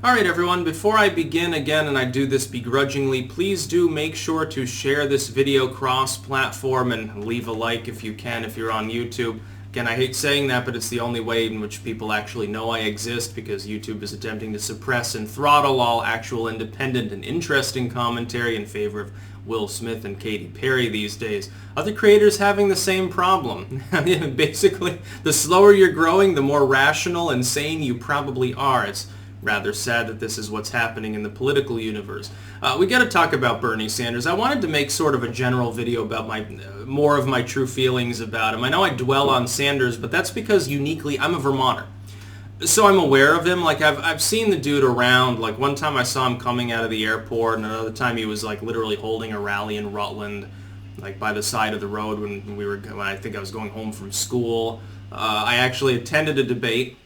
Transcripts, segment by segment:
Alright everyone, before I begin again, and I do this begrudgingly, please do make sure to share this video cross-platform and leave a like if you can if you're on YouTube. Again, I hate saying that, but it's the only way in which people actually know I exist, because YouTube is attempting to suppress and throttle all actual independent and interesting commentary in favor of Will Smith and Katy Perry these days. Other creators having the same problem. Basically, the slower you're growing, the more rational and sane you probably are. It's rather sad that this is what's happening in the political universe. We got to talk about Bernie Sanders. I wanted to make sort of a general video about more of my true feelings about him. I know I dwell on Sanders, but that's because uniquely I'm a Vermonter. So I'm aware of him. Like I've seen the dude around. Like one time I saw him coming out of the airport, and another time he was like literally holding a rally in Rutland, like by the side of the road when I think I was going home from school. I actually attended a debate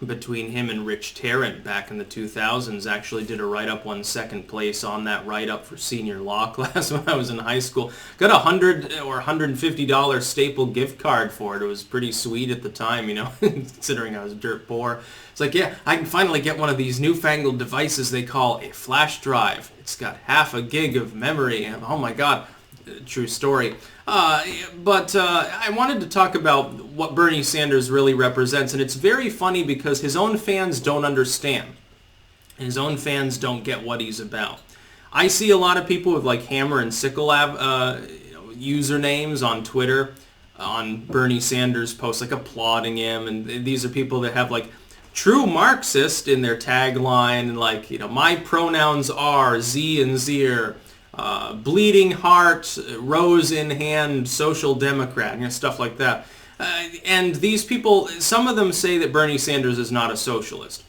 between him and Rich Tarrant back in the 2000s. Actually did a write-up, won second place on that write-up for senior law class when I was in high school. Got a $100 or $150 Staple gift card for it. It was pretty sweet at the time, you know, considering I was dirt poor. It's like, yeah, I can finally get one of these newfangled devices they call a flash drive. It's got half a gig of memory. Oh my God. True story. But I wanted to talk about what Bernie Sanders really represents, and it's very funny because his own fans don't understand. His own fans don't get what he's about. I see a lot of people with like hammer and sickle usernames on Twitter on Bernie Sanders posts, like applauding him, and these are people that have like true Marxist in their tagline, and like, you know, my pronouns are Z and Zier. Bleeding heart, rose in hand, social democrat, you know, stuff like that. And these people, some of them say that Bernie Sanders is not a socialist.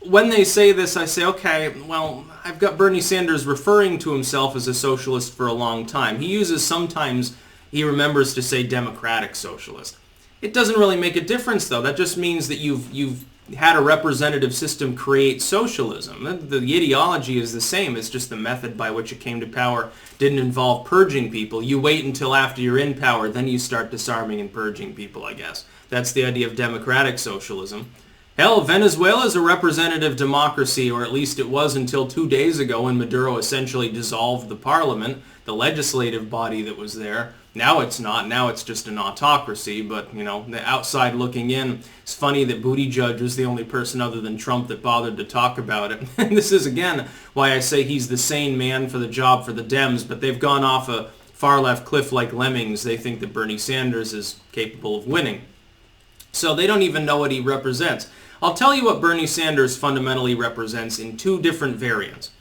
When they say this, I say, okay, well, I've got Bernie Sanders referring to himself as a socialist for a long time. Sometimes he remembers to say democratic socialist. It doesn't really make a difference, though. That just means that you've had a representative system create socialism. The ideology is the same. It's just the method by which it came to power didn't involve purging people. You wait until after you're in power, then you start disarming and purging people, I guess. That's the idea of democratic socialism. Hell, Venezuela is a representative democracy, or at least it was until 2 days ago when Maduro essentially dissolved the parliament, the legislative body that was there. Now it's not. Now it's just an autocracy, but, you know, the outside looking in, it's funny that Buttigieg was the only person other than Trump that bothered to talk about it. And this is, again, why I say he's the sane man for the job for the Dems, but they've gone off a far-left cliff like lemmings. They think that Bernie Sanders is capable of winning. So they don't even know what he represents. I'll tell you what Bernie Sanders fundamentally represents in two different variants.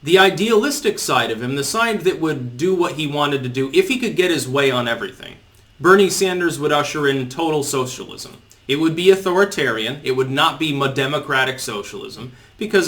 The idealistic side of him, the side that would do what he wanted to do if he could get his way on everything. Bernie Sanders would usher in total socialism. It would be authoritarian. It would not be democratic socialism, because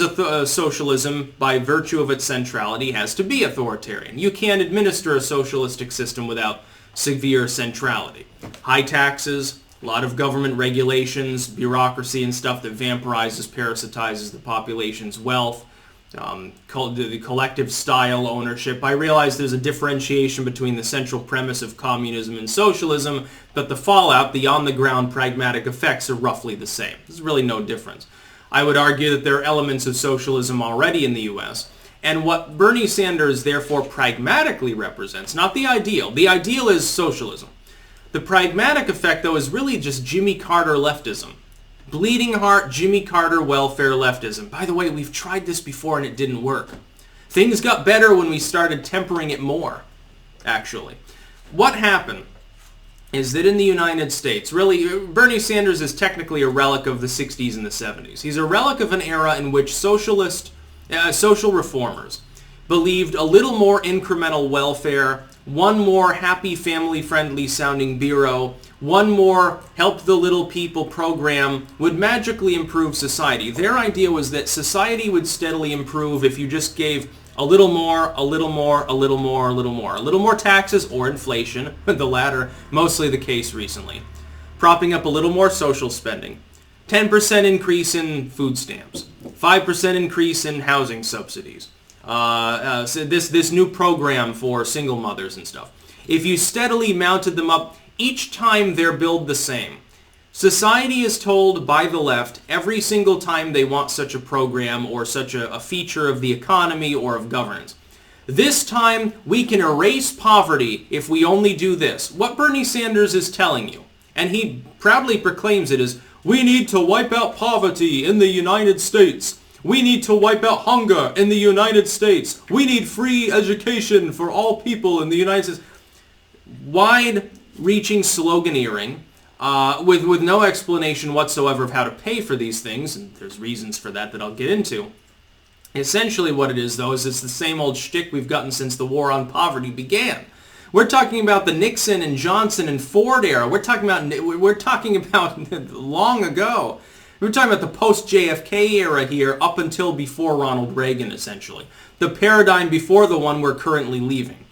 socialism, by virtue of its centrality, has to be authoritarian. You can't administer a socialistic system without severe centrality. High taxes, a lot of government regulations, bureaucracy and stuff that vampirizes, parasitizes the population's wealth. The collective style ownership. I realize there's a differentiation between the central premise of communism and socialism, but the fallout, the on-the-ground pragmatic effects are roughly the same. There's really no difference. I would argue that there are elements of socialism already in the U.S., and what Bernie Sanders therefore pragmatically represents, not the ideal. The ideal is socialism. The pragmatic effect, though, is really just Jimmy Carter leftism. Bleeding heart, Jimmy Carter welfare leftism. By the way, we've tried this before and it didn't work. Things got better when we started tempering it more, actually. What happened is that in the United States, really, Bernie Sanders is technically a relic of the 60s and the 70s. He's a relic of an era in which social reformers believed a little more incremental welfare, one more happy family-friendly sounding bureau, one more help the little people program would magically improve society. Their idea was that society would steadily improve if you just gave a little more, a little more, a little more, a little more. A little more taxes or inflation, the latter mostly the case recently. Propping up a little more social spending. 10% increase in food stamps. 5% increase in housing subsidies. So this new program for single mothers and stuff. If you steadily mounted them up, each time they're billed the same. Society is told by the left every single time they want such a program or such a feature of the economy or of governance. This time, we can erase poverty if we only do this. What Bernie Sanders is telling you, and he proudly proclaims it, is, we need to wipe out poverty in the United States. We need to wipe out hunger in the United States. We need free education for all people in the United States. Wide-reaching sloganeering with no explanation whatsoever of how to pay for these things, and there's reasons for that I'll get into. Essentially what it is, though, is it's the same old shtick we've gotten since the war on poverty began. We're talking about the Nixon and Johnson and Ford era. We're talking about long ago. We're talking about the post-JFK era here up until before Ronald Reagan, essentially. The paradigm before the one we're currently leaving.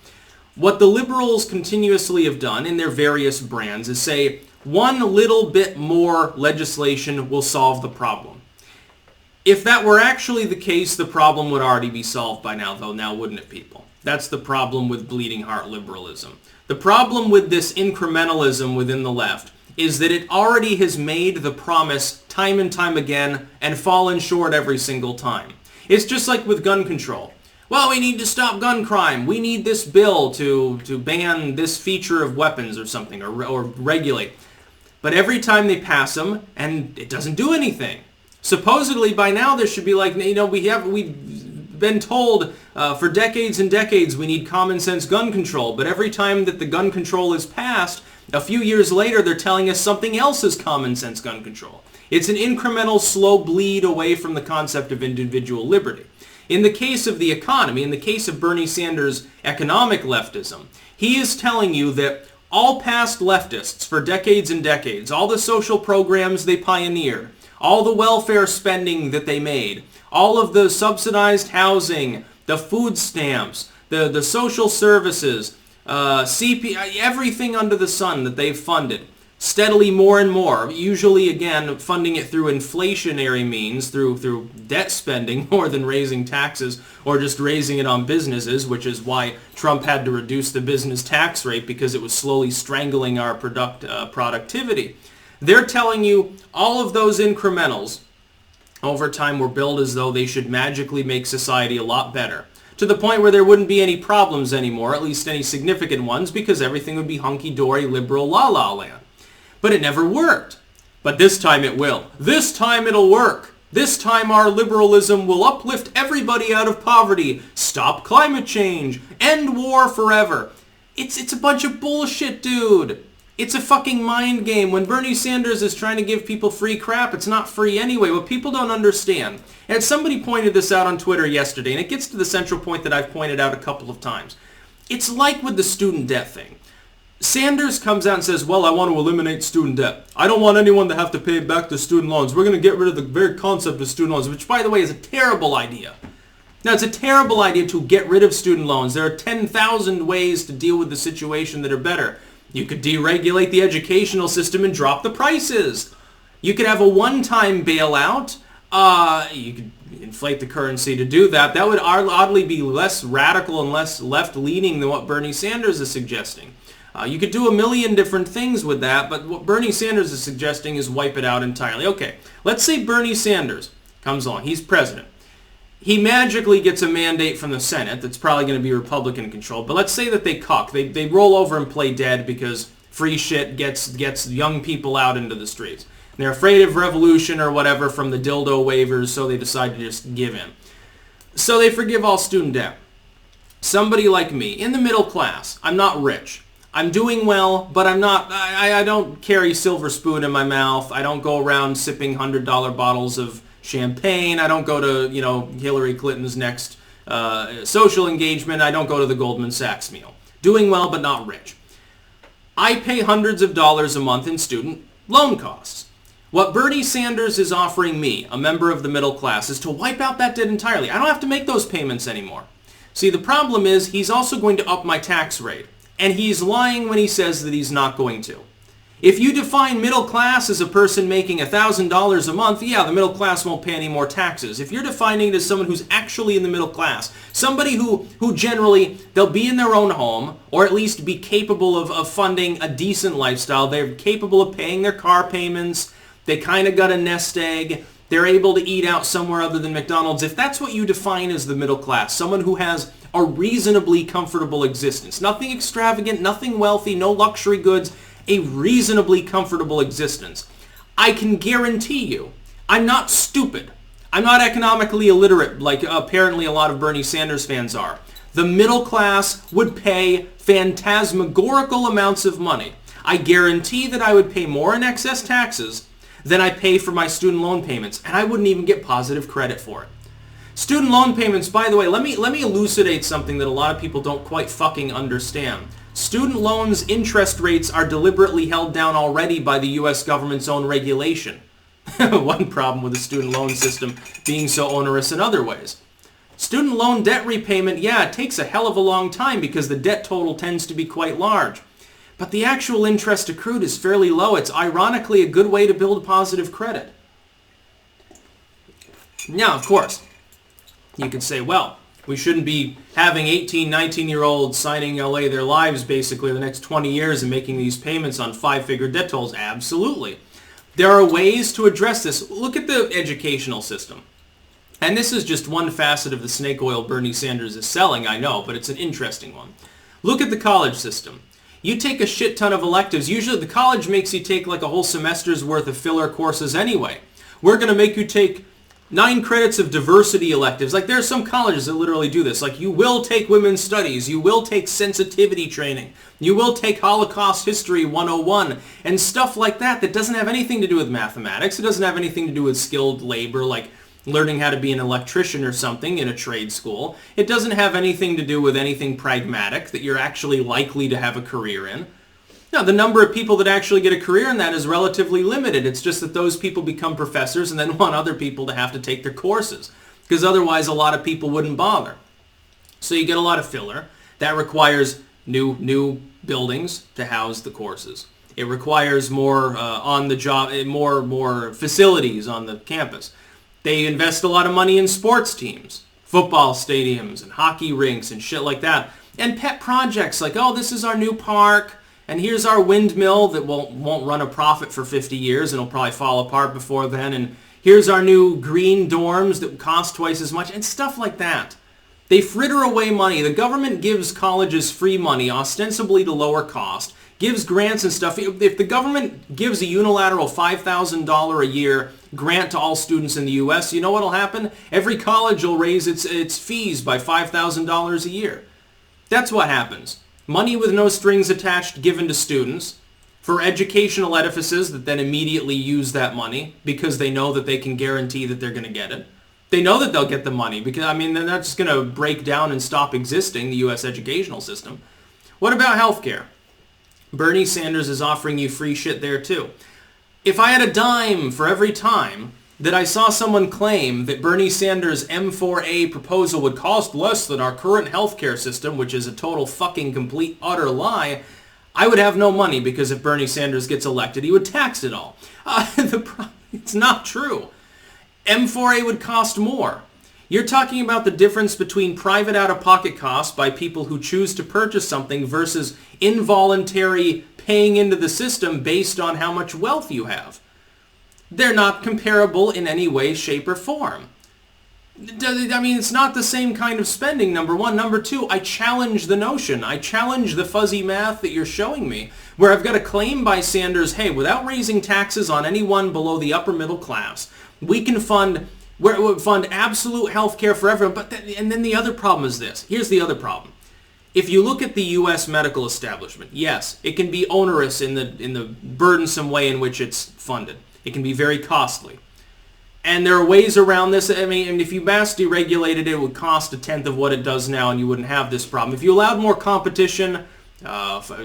What the liberals continuously have done in their various brands is say, one little bit more legislation will solve the problem. If that were actually the case, the problem would already be solved by now, though, now wouldn't it, people? That's the problem with bleeding heart liberalism. The problem with this incrementalism within the left is that it already has made the promise time and time again and fallen short every single time. It's just like with gun control. Well, we need to stop gun crime. We need this bill to ban this feature of weapons or something, or regulate. But every time they pass them, and it doesn't do anything. Supposedly, by now, there should be like, we've been told for decades and decades we need common sense gun control. But every time that the gun control is passed, a few years later, they're telling us something else is common sense gun control. It's an incremental, slow bleed away from the concept of individual liberty. In the case of the economy, in the case of Bernie Sanders' economic leftism, he is telling you that all past leftists for decades and decades, all the social programs they pioneered, all the welfare spending that they made, all of the subsidized housing, the food stamps, the social services, everything under the sun that they've funded, steadily more and more, usually, again, funding it through inflationary means, through debt spending more than raising taxes or just raising it on businesses, which is why Trump had to reduce the business tax rate because it was slowly strangling our productivity. They're telling you all of those incrementals over time were built as though they should magically make society a lot better, to the point where there wouldn't be any problems anymore, at least any significant ones, because everything would be hunky-dory, liberal, la-la land. But it never worked. But this time it will. This time it'll work. This time our liberalism will uplift everybody out of poverty, stop climate change, end war forever. It's a bunch of bullshit, dude. It's a fucking mind game. When Bernie Sanders is trying to give people free crap, it's not free anyway. What people don't understand, and somebody pointed this out on Twitter yesterday, and it gets to the central point that I've pointed out a couple of times. It's like with the student debt thing. Sanders comes out and says, well, I want to eliminate student debt. I don't want anyone to have to pay back their student loans. We're going to get rid of the very concept of student loans, which, by the way, is a terrible idea. Now, it's a terrible idea to get rid of student loans. There are 10,000 ways to deal with the situation that are better. You could deregulate the educational system and drop the prices. You could have a one-time bailout. You could inflate the currency to do that. That would oddly be less radical and less left-leaning than what Bernie Sanders is suggesting. You could do a million different things with that, but what Bernie Sanders is suggesting is wipe it out entirely. Okay, let's say Bernie Sanders comes along. He's president. He magically gets a mandate from the Senate that's probably going to be Republican-controlled, but let's say that they cuck. They roll over and play dead because free shit gets young people out into the streets. And they're afraid of revolution or whatever from the dildo waivers, so they decide to just give in. So they forgive all student debt. Somebody like me, in the middle class, I'm not rich. I'm doing well, but I don't carry silver spoon in my mouth. I don't go around sipping $100 bottles of champagne. I don't go to, Hillary Clinton's next social engagement. I don't go to the Goldman Sachs meal. Doing well, but not rich. I pay hundreds of dollars a month in student loan costs. What Bernie Sanders is offering me, a member of the middle class, is to wipe out that debt entirely. I don't have to make those payments anymore. See, the problem is he's also going to up my tax rate. And he's lying when he says that he's not going to. If you define middle class as a person making $1,000 a month, yeah, the middle class won't pay any more taxes. If you're defining it as someone who's actually in the middle class, somebody who generally, they'll be in their own home, or at least be capable of funding a decent lifestyle. They're capable of paying their car payments. They kind of got a nest egg. They're able to eat out somewhere other than McDonald's. If that's what you define as the middle class, someone who has a reasonably comfortable existence, nothing extravagant, nothing wealthy, no luxury goods, a reasonably comfortable existence, I can guarantee you, I'm not stupid. I'm not economically illiterate like apparently a lot of Bernie Sanders fans are. The middle class would pay phantasmagorical amounts of money. I guarantee that I would pay more in excess taxes than I pay for my student loan payments, and I wouldn't even get positive credit for it. Student loan payments, by the way, let me elucidate something that a lot of people don't quite fucking understand. Student loans interest rates are deliberately held down already by the U.S. government's own regulation. One problem with the student loan system being so onerous in other ways. Student loan debt repayment, yeah, it takes a hell of a long time because the debt total tends to be quite large. But the actual interest accrued is fairly low. It's ironically a good way to build positive credit. Now, of course, you could say, well, we shouldn't be having 18, 19-year-olds signing away their lives basically the next 20 years and making these payments on five-figure debt tolls. Absolutely. There are ways to address this. Look at the educational system. And this is just one facet of the snake oil Bernie Sanders is selling, I know, but it's an interesting one. Look at the college system. You take a shit ton of electives. Usually the college makes you take like a whole semester's worth of filler courses anyway. We're going to make you take 9 credits of diversity electives. Like, there are some colleges that literally do this. Like, you will take women's studies. You will take sensitivity training. You will take Holocaust History 101 and stuff like that that doesn't have anything to do with mathematics. It doesn't have anything to do with skilled labor, like learning how to be an electrician or something in a trade school. It doesn't have anything to do with anything pragmatic that you're actually likely to have a career in. Now, the number of people that actually get a career in that is relatively limited. It's just that those people become professors and then want other people to have to take their courses, because otherwise a lot of people wouldn't bother. So you get a lot of filler. That requires new buildings to house the courses. It requires more on-the-job, more facilities on the campus. They invest a lot of money in sports teams, football stadiums and hockey rinks and shit like that. And pet projects like, oh, this is our new park. And here's our windmill that won't run a profit for 50 years and will probably fall apart before then. And here's our new green dorms that cost twice as much and stuff like that. They fritter away money. The government gives colleges free money, ostensibly to lower cost, gives grants and stuff. If the government gives a unilateral $5,000 a year grant to all students in the U.S., you know what will happen? Every college will raise its fees by $5,000 a year. That's what happens. Money with no strings attached given to students for educational edifices that then immediately use that money because they know that they can guarantee that they're going to get it. They know that they'll get the money because, I mean, they're not just going to break down and stop existing, the U.S. educational system. What about healthcare? Bernie Sanders is offering you free shit there too. If I had a dime for every time that I saw someone claim that Bernie Sanders' M4A proposal would cost less than our current healthcare system, which is a total fucking complete utter lie, I would have no money because if Bernie Sanders gets elected, he would tax it all. It's not true. M4A would cost more. You're talking about the difference between private out-of-pocket costs by people who choose to purchase something versus involuntary paying into the system based on how much wealth you have. They're not comparable in any way, shape, or form. I mean, it's not the same kind of spending, number one. Number two, I challenge the notion. I challenge the fuzzy math that you're showing me, where I've got a claim by Sanders, hey, without raising taxes on anyone below the upper middle class, we can fund absolute health care for everyone. And then the other problem is this. Here's the other problem. If you look at the U.S. medical establishment, yes, it can be onerous in the burdensome way in which it's funded. It can be very costly. And there are ways around this. I mean, if you mass deregulated it, it would cost 1/10 of what it does now, and you wouldn't have this problem. If you allowed more competition,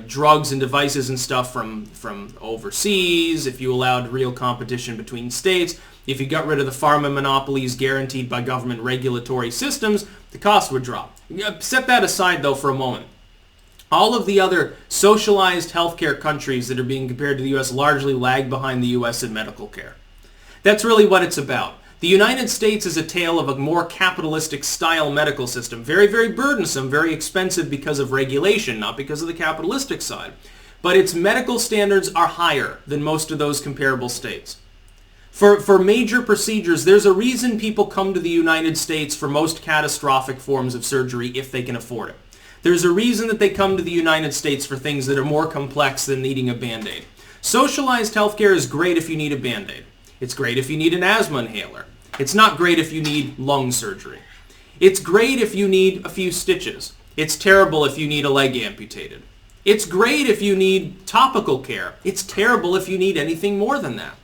drugs and devices and stuff from overseas, if you allowed real competition between states, if you got rid of the pharma monopolies guaranteed by government regulatory systems, the cost would drop. Set that aside, though, for a moment. All of the other socialized healthcare countries that are being compared to the U.S. largely lag behind the U.S. in medical care. That's really what it's about. The United States is a tale of a more capitalistic style medical system. Very, very burdensome, very expensive because of regulation, not because of the capitalistic side. But its medical standards are higher than most of those comparable states. For major procedures, there's a reason people come to the United States for most catastrophic forms of surgery if they can afford it. There's a reason that they come to the United States for things that are more complex than needing a Band-Aid. Socialized healthcare is great if you need a Band-Aid. It's great if you need an asthma inhaler. It's not great if you need lung surgery. It's great if you need a few stitches. It's terrible if you need a leg amputated. It's great if you need topical care. It's terrible if you need anything more than that.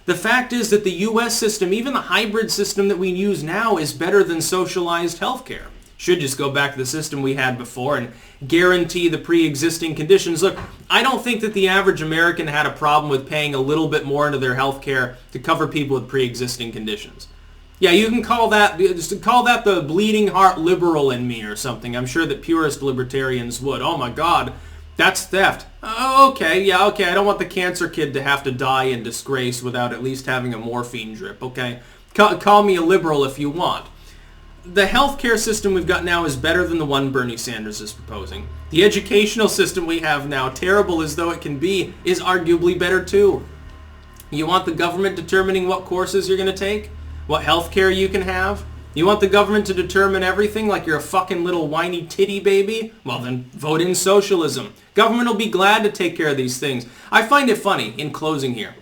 The fact is that the U.S. system, even the hybrid system that we use now, is better than socialized healthcare. Should just go back to the system we had before and guarantee the pre-existing conditions. Look, I don't think that the average American had a problem with paying a little bit more into their health care to cover people with pre-existing conditions. Yeah, you can call that the bleeding heart liberal in me or something. I'm sure that purist libertarians would. Oh my God, that's theft. Oh, okay, yeah, okay. I don't want the cancer kid to have to die in disgrace without at least having a morphine drip, okay? Call me a liberal if you want. The healthcare system we've got now is better than the one Bernie Sanders is proposing. The educational system we have now, terrible as though it can be, is arguably better too. You want the government determining what courses you're going to take? What healthcare you can have? You want the government to determine everything like you're a fucking little whiny titty baby? Well then, vote in socialism. Government will be glad to take care of these things. I find it funny, in closing here,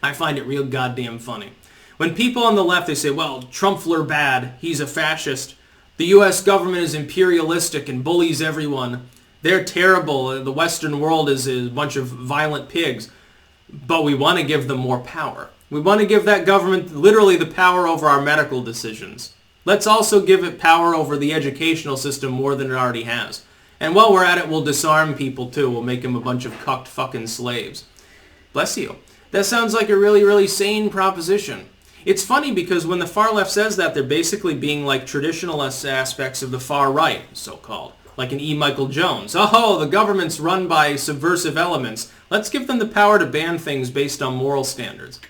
I find it real goddamn funny. When people on the left, they say, well, Trumpfler bad, he's a fascist. The U.S. government is imperialistic and bullies everyone. They're terrible. The Western world is a bunch of violent pigs. But we want to give them more power. We want to give that government literally the power over our medical decisions. Let's also give it power over the educational system more than it already has. And while we're at it, we'll disarm people too. We'll make them a bunch of cucked fucking slaves. Bless you. That sounds like a really, really sane proposition. It's funny because when the far left says that, they're basically being like traditionalist aspects of the far right, so-called. Like an E. Michael Jones. Oh, the government's run by subversive elements. Let's give them the power to ban things based on moral standards.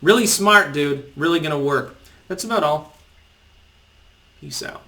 Really smart, dude. Really gonna work. That's about all. Peace out.